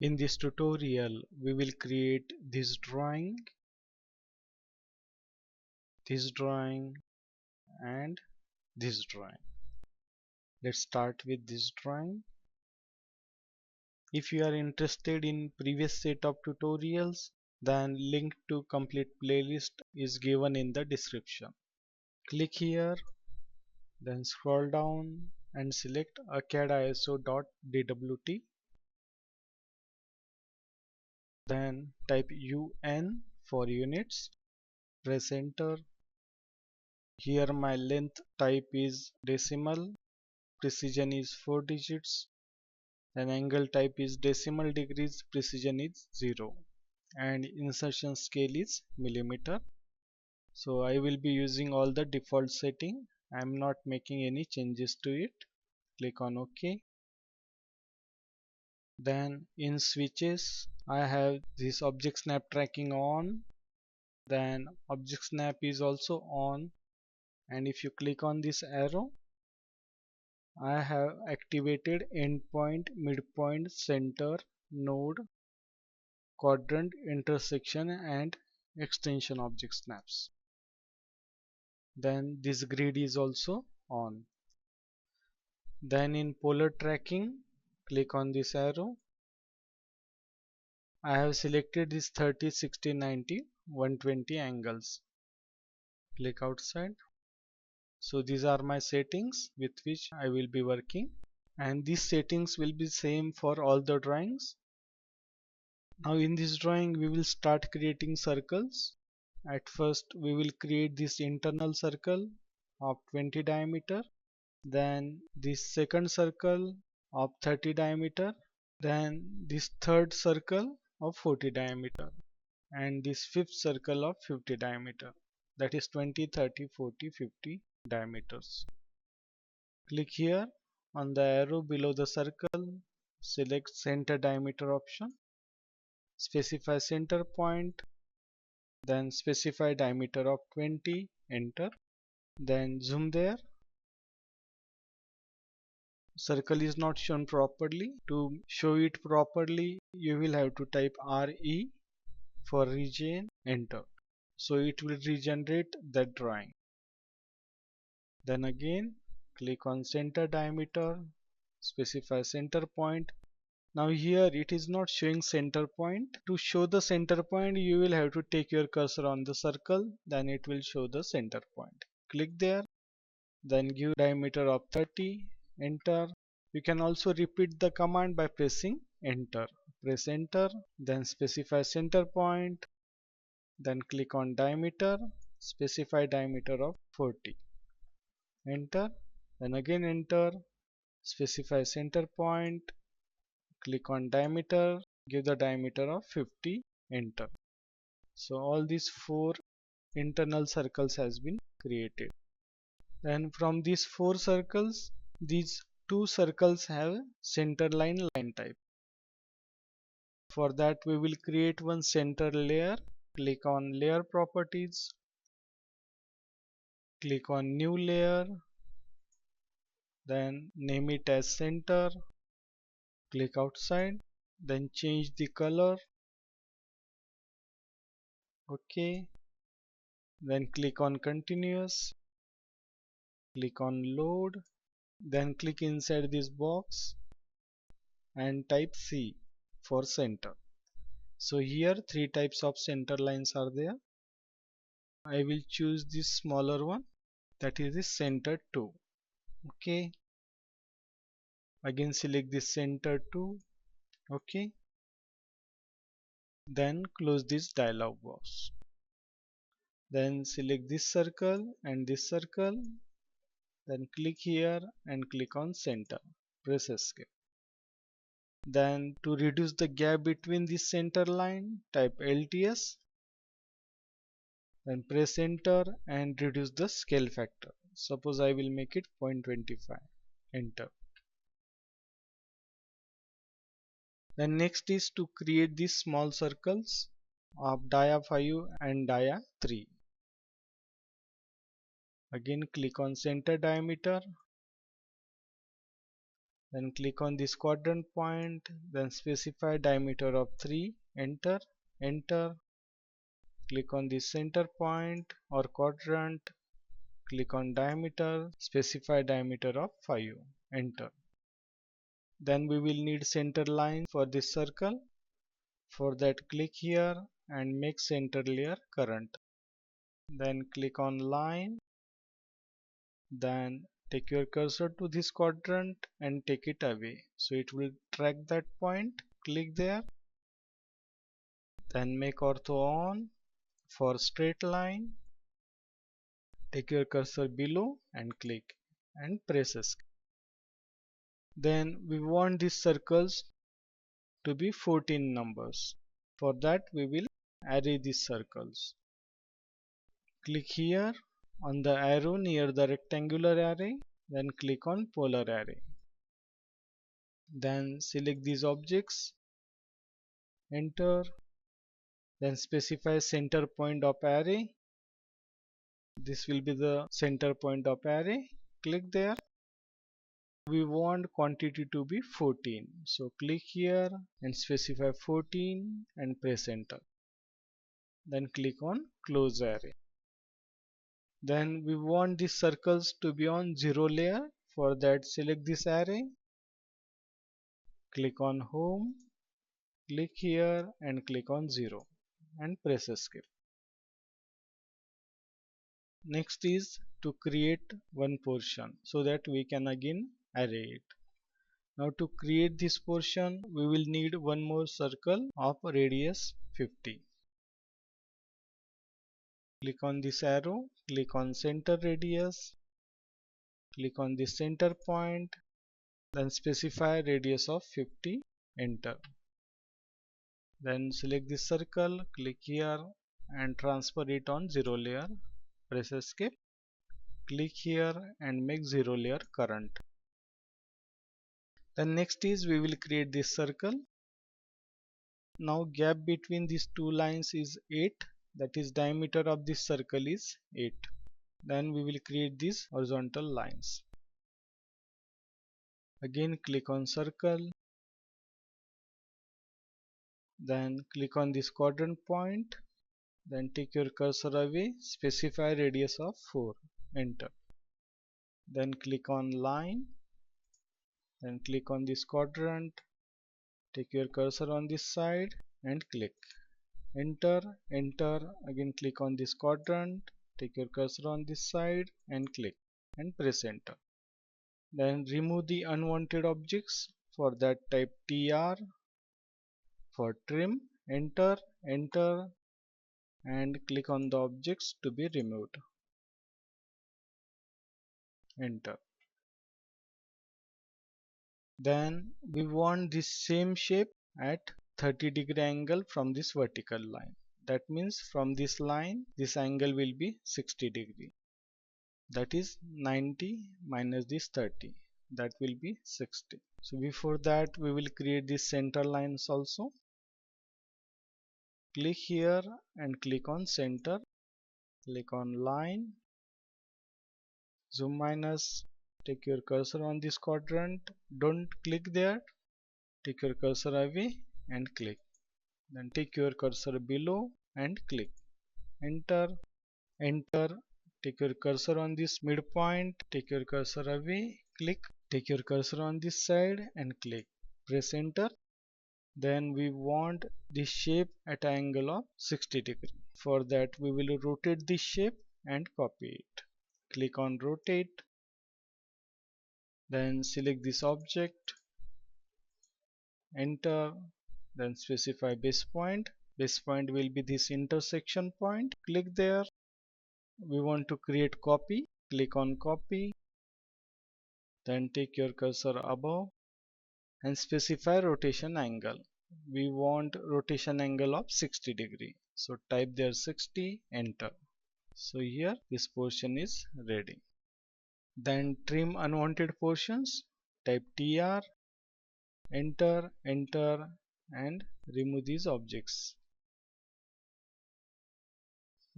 In this tutorial, we will create this drawing, and this drawing. Let's start with this drawing. If you are interested in previous set of tutorials, then link to complete playlist is given in the description. Click here, then scroll down and select AutoCAD ISO.dwt. Then type UN for units, press enter. Here my length type is decimal, precision is 4 digits, and angle type is decimal degrees, precision is 0, and insertion scale is millimeter. So I will be using all the default setting. I am not making any changes to it. Click on OK. Then in switches I have this object snap tracking on, then object snap is also on, and if you click on this arrow, I have activated endpoint, midpoint, center, node, quadrant, intersection and extension object snaps. Then this grid is also on. Then in polar tracking, click on this arrow. I have selected this 30, 60, 90, 120 angles. Click outside. So these are my settings with which I will be working, and these settings will be same for all the drawings. Now in this drawing we will start creating circles. At first we will create this internal circle of 20 diameter, then this second circle of 30 diameter, then this third circle of 40 diameter, and this fifth circle of 50 diameter, that is 20, 30, 40, 50 diameters. Click here on the arrow below the circle, select center diameter option, specify center point, then specify diameter of 20, enter, then zoom there. Circle is not shown properly. To show it properly, you will have to type RE for region, enter. So it will regenerate that drawing. Then again click on center diameter, specify center point. Now here it is not showing center point. To show the center point, you will have to take your cursor on the circle, then it will show the center point. Click there, then give diameter of 30, enter. You can also repeat the command by pressing enter. Press enter, then specify center point, then click on diameter, specify diameter of 40, enter, then again enter, specify center point, click on diameter, give the diameter of 50, enter. So all these 4 internal circles has been created. Then from these 4 circles, these 2 circles have centerline line type. For that we will create one center layer. Click on layer properties, click on new layer, then name it as center, click outside, then change the color, OK, then click on continuous, click on load, then click inside this box and type C for center. So here 3 types of center lines are there. I will choose this smaller one, that is the center 2. OK, again select this center 2. OK, then close this dialog box. Then select this circle and this circle, then click here and click on center, press escape. Then to reduce the gap between this center line, type LTS, then press enter and reduce the scale factor. Suppose I will make it 0.25, enter. Then next is to create these small circles of dia 5 and dia 3. Again click on center diameter, Then click on this quadrant point, then specify diameter of 3, enter, enter. Click on the center point or quadrant, click on diameter, specify diameter of 5, enter. Then we will need center line for this circle. For that, click here and make center layer current. Then click on line, then take your cursor to this quadrant and take it away. So it will track that point. Click there, then make ortho on. For straight line, take your cursor below and click and press escape. Then we want these circles to be 14 numbers. For that, we will array these circles. Click here on the arrow near the rectangular array, then click on polar array. Then select these objects, enter, then specify center point of array. This will be the center point of array. Click there. We want quantity to be 14. So click here and specify 14 and press enter. Then click on close array. Then we want these circles to be on 0 layer. For that, select this array, click on home, click here and click on 0 and press escape. Next is to create one portion so that we can again array it. Now to create this portion, we will need one more circle of radius 50. Click on this arrow, click on center radius, click on the center point, then specify radius of 50, enter. Then select this circle, click here and transfer it on 0 layer, press escape, click here and make 0 layer current. Then next is we will create this circle. Now gap between these two lines is 8, that is diameter of this circle is 8. Then we will create these horizontal lines. Again click on circle, then click on this quadrant point, then take your cursor away, specify radius of 4, enter. Then click on line, then click on this quadrant, take your cursor on this side and click, enter, enter. Again click on this quadrant, take your cursor on this side and click and press enter. Then remove the unwanted objects. For that, type TR. For trim, enter, enter and click on the objects to be removed, enter. Then we want this same shape at 30-degree angle from this vertical line. That means from this line, this angle will be 60 degree. That is 90 minus this 30. That will be 60. So before that, we will create these center lines also. Click here and click on center. Click on line. Zoom minus. Take your cursor on this quadrant. Don't click there. Take your cursor away and click. Then take your cursor below and click. Enter. Enter. Take your cursor on this midpoint. Take your cursor away. Click. Take your cursor on this side and click. Press enter. Then we want this shape at an angle of 60 degree. For that, we will rotate this shape and copy it. Click on rotate. Then select this object. Enter. Then specify base point. Base point will be this intersection point. Click there. We want to create copy. Click on copy. Then take your cursor above and specify rotation angle. We want rotation angle of 60 degree. So type there 60, enter. So here this portion is ready. Then trim unwanted portions. Type TR, enter, enter and remove these objects.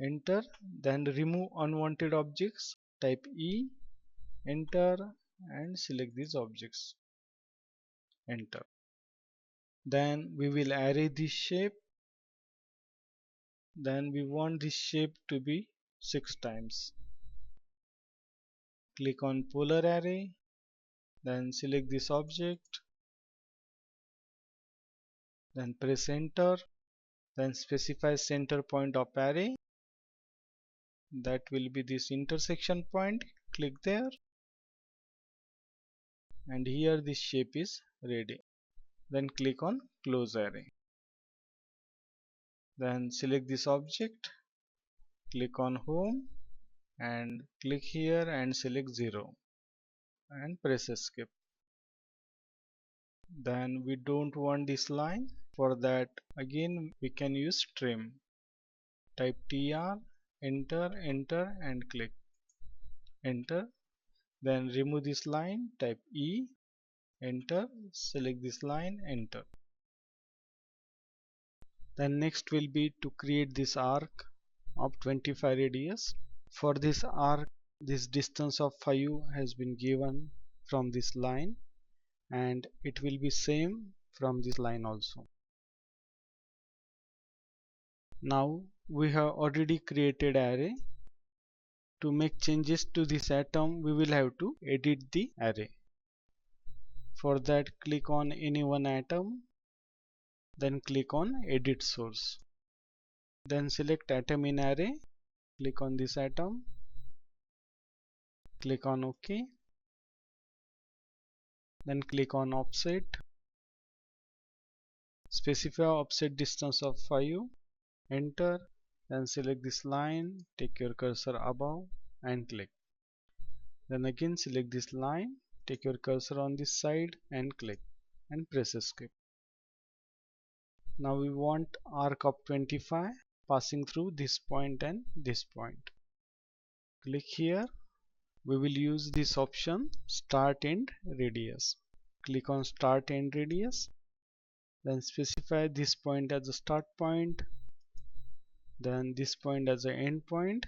Enter. Then remove unwanted objects. Type E, enter and select these objects. enter. Then we will array this shape. Then we want this shape to be 6 times. Click on polar array, then select this object, then press enter, then specify center point of array. That will be this intersection point. Click there, and here this shape is ready. Then click on close array. Then select this object, click on home, and click here and select 0 and press escape. Then we don't want this line. For that, again we can use trim. Type tr, enter and click enter. Then remove this line, type e, enter, select this line, enter. Then next will be to create this arc of 25 radius. For this arc, this distance of 5 has been given from this line, and it will be same from this line also. Now we have already created array. To make changes to this atom, we will have to edit the array. For that, click on any one atom, then click on edit source. Then select atom in array, click on this atom, click on OK, then click on offset, specify offset distance of 5, enter, then select this line, take your cursor above and click. Then again select this line, take your cursor on this side and click and press escape. Now we want arc of 25 passing through this point and this point. Click here. We will use this option start end radius. Click on start end radius. Then specify this point as a start point. Then this point as an end point.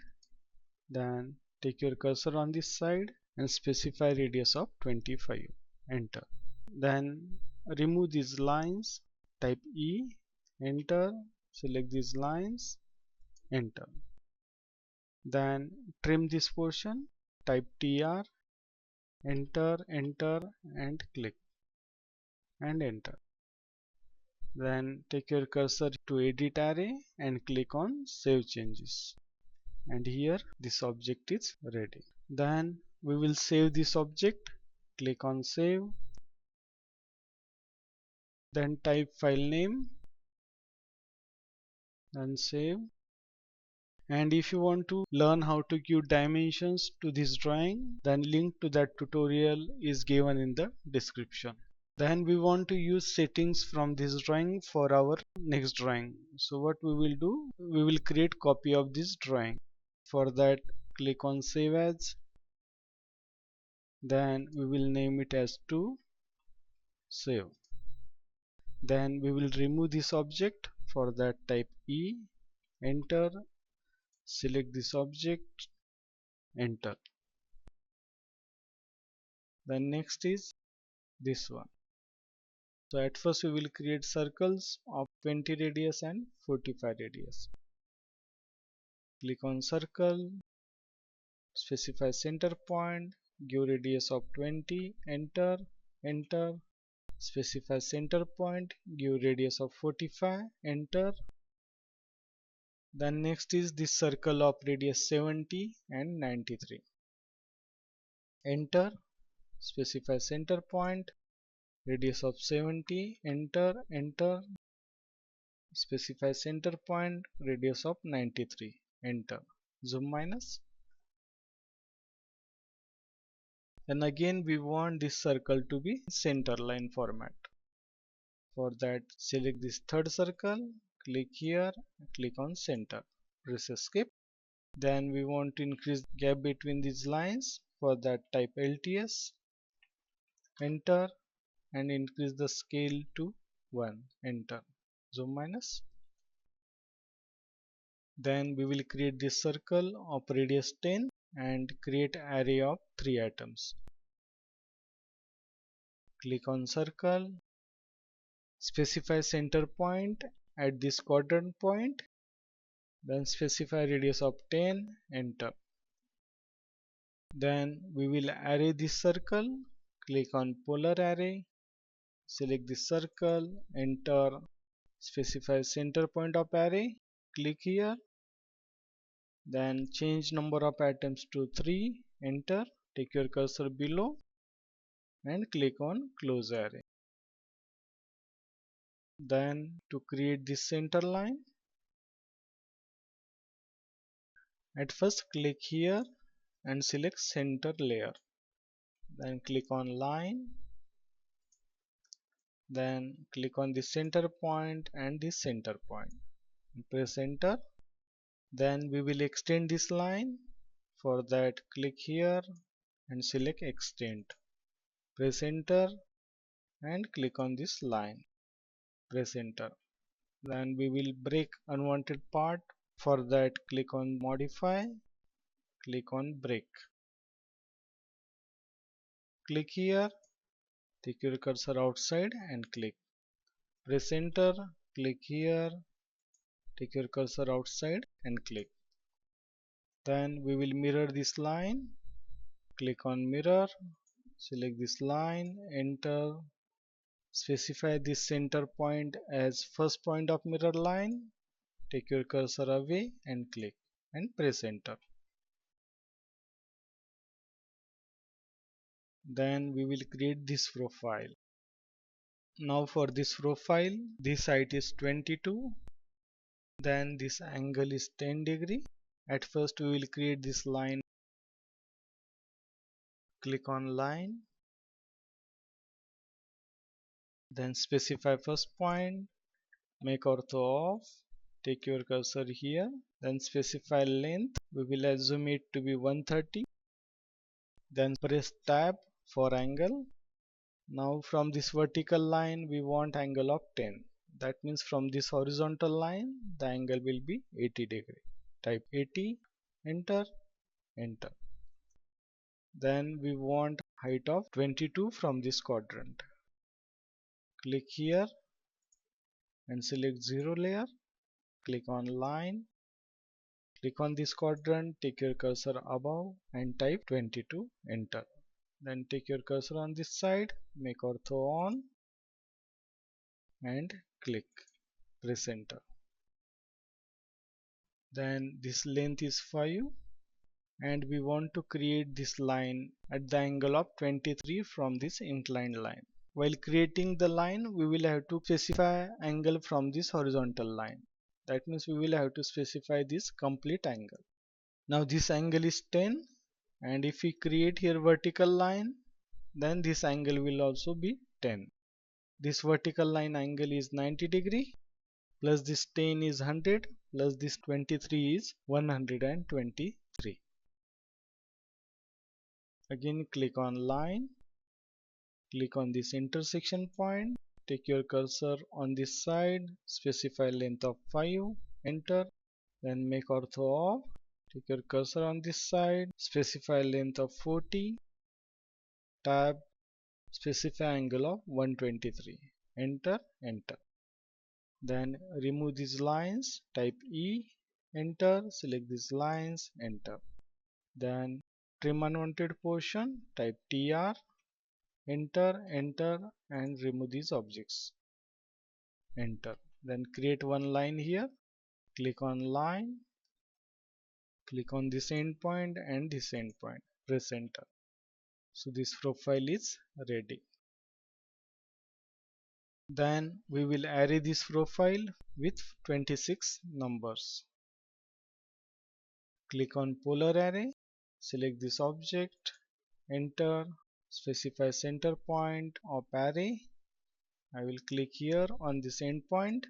Then take your cursor on this side and specify radius of 25. Enter. Then remove these lines. Type E, enter, select these lines, enter. Then trim this portion, type tr, enter and click and enter. Then take your cursor to edit array and click on save changes, and here this object is ready. Then we will save this object. Click on save, then type file name and save. And if you want to learn how to give dimensions to this drawing, then link to that tutorial is given in the description. Then we want to use settings from this drawing for our next drawing. So what we will do, we will create copy of this drawing. For that, click on save as, then we will name it as to save. Then we will remove this object. For that, type E, enter, select this object, enter. Then next is this one. So at first we will create circles of 20 radius and 45 radius. Click on circle, specify center point, give radius of 20, enter, enter, specify center point, give radius of 45, enter. Then next is this circle of radius 70 and 93. Enter, specify center point, radius of 70, enter, enter, specify center point, radius of 93, enter, zoom minus. And again we want this circle to be centerline format. For that, select this third circle, click here, click on center, press escape. Then we want to increase gap between these lines. For that, type LTS, enter, and increase the scale to 1, enter, zoom minus. Then we will create this circle of radius 10 and create array of 3 atoms. Click on circle, specify center point at this quadrant point, then specify radius of 10, enter. Then we will array this circle, click on polar array, select this circle, enter, specify center point of array, click here, then change number of atoms to 3, enter, take your cursor below and click on close array. Then to create this center line, at first click here and select center layer, then click on line, then click on the center point and the center point, press enter. Then we will extend this line. For that, click here and select extend, press enter and click on this line, press enter. Then we will break unwanted part. For that, click on modify, click on break, click here, take your cursor outside and click, press enter, click here, take your cursor outside and click. Then we will mirror this line, click on mirror, select this line, enter, specify this center point as first point of mirror line, take your cursor away and click and press enter. Then we will create this profile. Now for this profile, this height is 22, then this angle is 10 degree. At first we will create this line, click on line, then specify first point, make ortho off, take your cursor here, then specify length, we will assume it to be 130, then press tab for angle. Now from this vertical line we want angle of 10, that means from this horizontal line the angle will be 80 degree. Type 80, enter, enter. Then we want height of 22 from this quadrant. Click here and select 0 layer, click on line, click on this quadrant, take your cursor above and type 22, enter. Then take your cursor on this side, make ortho on and click, press enter. Then this length is 5 and we want to create this line at the angle of 23 from this inclined line. While creating the line, we will have to specify angle from this horizontal line. That means we will have to specify this complete angle. Now this angle is 10, and if we create here vertical line, then this angle will also be 10. This vertical line angle is 90 degree, plus this 10 is 100, plus this 23 is 123. Again click on line, click on this intersection point, take your cursor on this side, specify length of 5, enter, then make ortho off, take your cursor on this side, specify length of 40, tab, specify angle of 123, enter, enter. Then remove these lines, type E, enter, select these lines, enter. Then trim unwanted portion, type TR, enter, enter and remove these objects, enter. Then create one line here, click on line, click on this end point and this end point, press enter. So this profile is ready. Then we will array this profile with 26 numbers. Click on polar array, select this object, enter, specify center point of array. I will click here on this end point,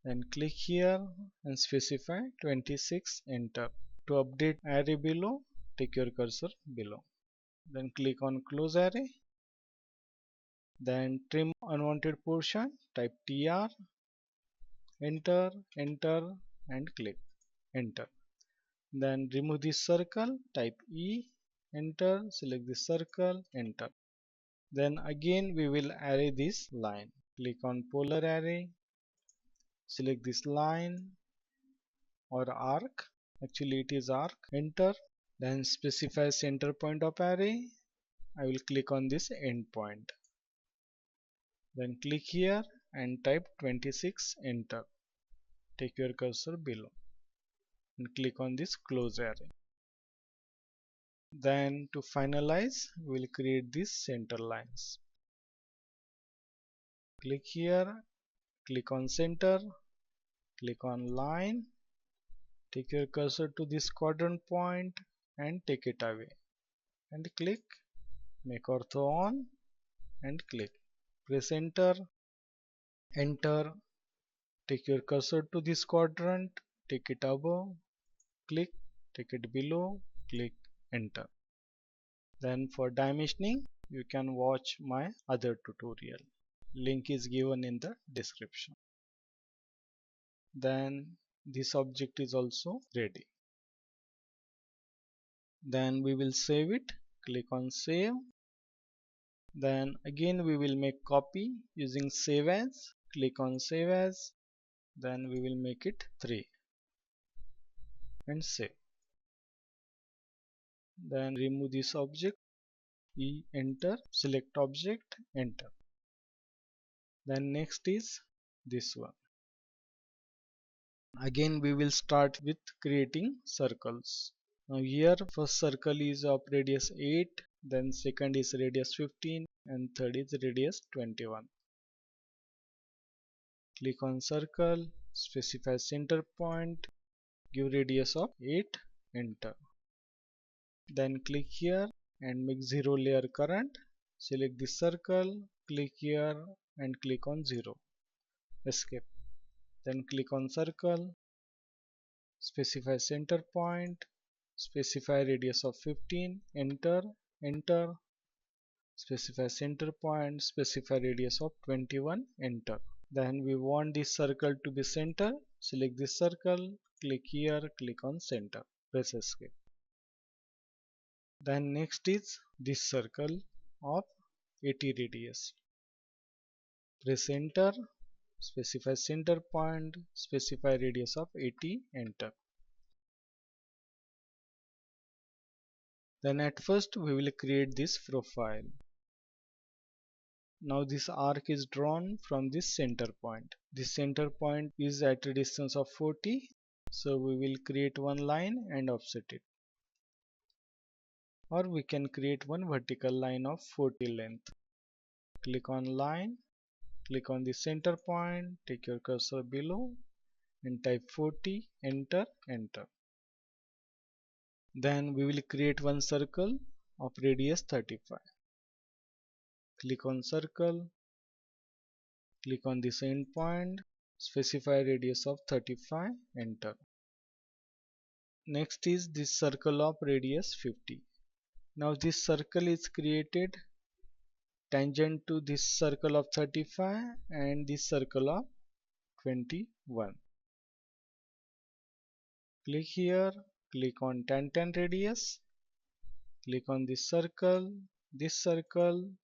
then click here and specify 26, enter. To update array below, take your cursor below. Then click on close array. Then trim unwanted portion, type TR, enter, enter and click, enter. Then remove this circle, type E, enter, select this circle, enter. Then again we will array this line. click on polar array, select this line or arc, actually it is arc, enter, then specify center point of array. I will click on this endpoint, then click here and type 26, enter, take your cursor below and click on this close array. Then to finalize, we will create these center lines. Click here, click on center, click on line, take your cursor to this quadrant point and take it away and click, make ortho on and click, press enter, enter, take your cursor to this quadrant, take it above, click, take it below, click, enter. Then for dimensioning, you can watch my other tutorial. Link is given in the description. Then this object is also ready. Then we will save it, click on save. Then again we will make copy using save as, click on save as, then we will make it 3 and save. Then remove this object, enter, select object, enter. Then next is this one. Again we will start with creating circles. Now here first circle is of radius 8, then second is radius 15 and third is radius 21. Click on circle, specify center point, give radius of 8, enter. Then click here and make 0 layer current, select this circle, click here and click on 0, escape. Then click on circle, specify center point, specify radius of 15, enter, enter, specify center point, specify radius of 21, enter. Then we want this circle to be center, select this circle, click here, click on center, press escape. Then next is this circle of 80 radius, press enter, specify center point, specify radius of 80, enter. Then at first we will create this profile. Now this arc is drawn from this center point. This center point is at a distance of 40, so we will create one line and offset it. Or we can create one vertical line of 40 length. Click on line, click on the center point, take your cursor below and type 40, enter, enter. Then we will create one circle of radius 35. Click on circle, click on this end point, specify radius of 35, enter. Next is this circle of radius 50. Now this circle is created tangent to this circle of 35 and this circle of 21. Click here, click on tangent radius, click on this circle,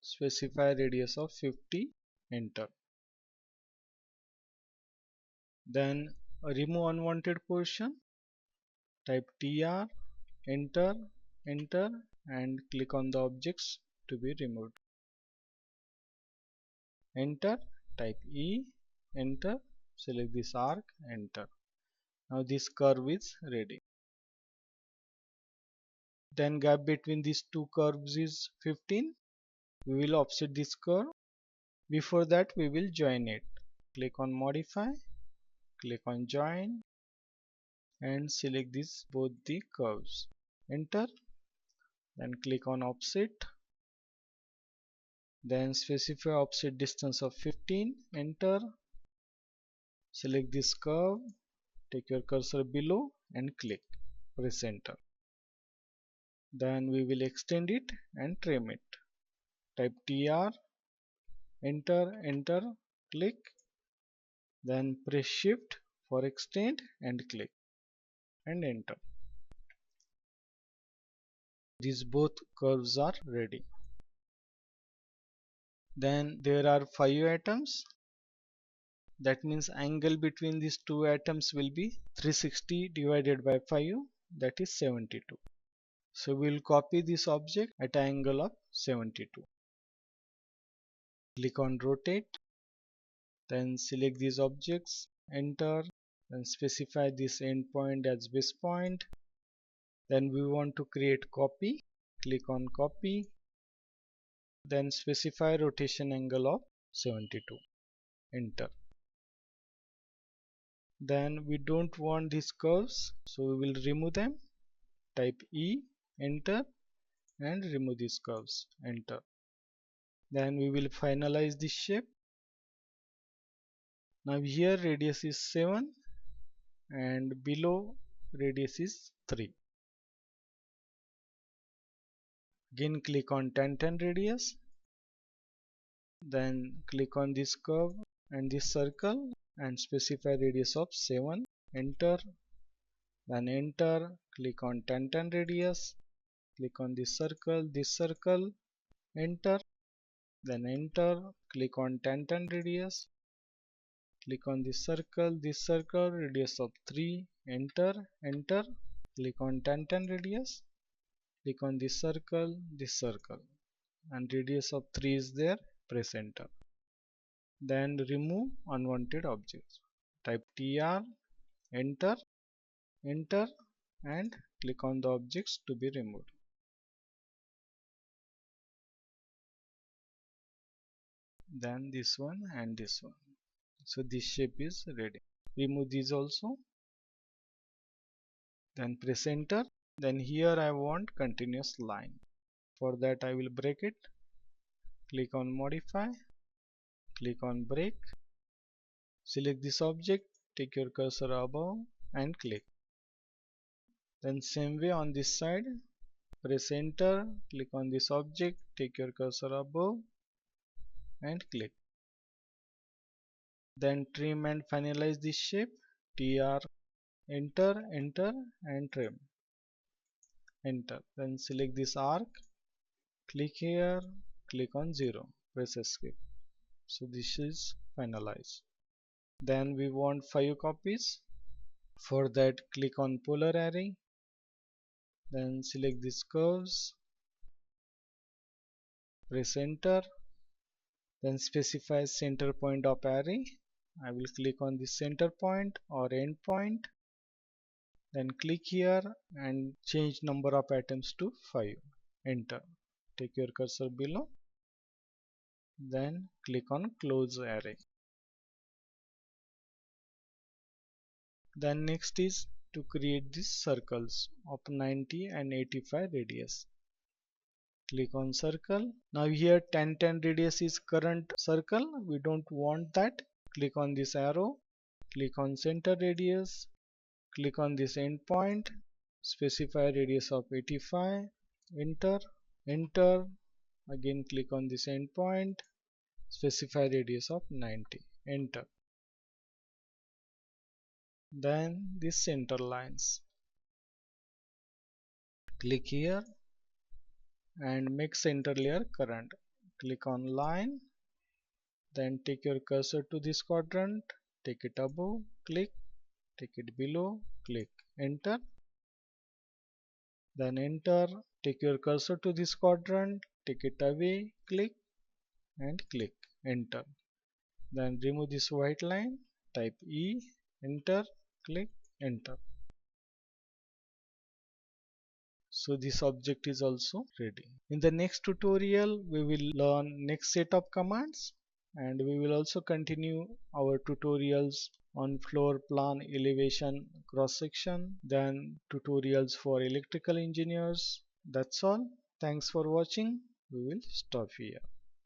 specify radius of 50, enter. Then remove unwanted portion, type tr, enter, enter and click on the objects to be removed. Enter, type E, enter, select this arc, enter. Now this curve is ready. Then gap between these two curves is 15. We will offset this curve. Before that we will join it. Click on modify, click on join and select this both the curves. Enter, then click on offset, then specify offset distance of 15, enter, select this curve, take your cursor below and click, press enter. Then we will extend it and trim it. Type tr, enter, enter, click, then press shift for extend and click and enter. These both curves are ready. Then there are 5 items. That means angle between these two atoms will be 360 divided by 5, that is 72. So we will copy this object at an angle of 72. Click on rotate, then select these objects, enter, then specify this endpoint as base point. Then we want to create copy. Click on copy, then specify rotation angle of 72. Enter. Then we don't want these curves, so we will remove them. Type E, enter, and remove these curves. Enter. Then we will finalize this shape. Now here radius is 7 and below radius is 3. Again click on 10 radius, then click on this curve and this circle and specify radius of 7. Enter, then enter, click on 10 radius, click on this circle, enter, then enter, click on 10 radius, click on this circle, radius of 3, enter, enter, click on 10 radius, click on this circle, and radius of 3 is there, press enter. Then remove unwanted objects. Type TR, enter, enter, and click on the objects to be removed. Then this one and this one. So this shape is ready. Remove these also. Then press enter. Then here I want continuous line. For that I will break it. Click on modify. Click on break. Select this object. Take your cursor above and click. Then same way on this side. Press enter. Click on this object. Take your cursor above and click. Then trim and finalize this shape. TR, enter, enter, and trim. Enter. Then select this arc. Click here. Click on 0. Press escape. So this is finalized. Then we want 5 copies. For that, click on polar array. Then select these curves. Press enter. Then specify center point of array. I will click on the center point or end point. Then click here and change number of atoms to 5. Enter. Take your cursor below. Then click on close array. Then next is to create these circles of 90 and 85 radius. Click on circle. Now here 10 radius is current circle. We don't want that. Click on this arrow. Click on center radius. Click on this endpoint. Specify radius of 85. Enter. Enter. Again click on this endpoint. Specify radius of 90. Enter. Then this center lines. Click here and make center layer current. Click on line. Then take your cursor to this quadrant. Take it above. Click. Take it below. Click. Enter. Then enter. Take your cursor to this quadrant. Take it away. Click and click. Enter. Then remove this white line. Type E. Enter. Click. Enter. So this object is also ready. In the next tutorial we will learn next set of commands, and we will also continue our tutorials on floor plan, elevation, cross section, then tutorials for electrical engineers. That's all. Thanks for watching. We will stop here.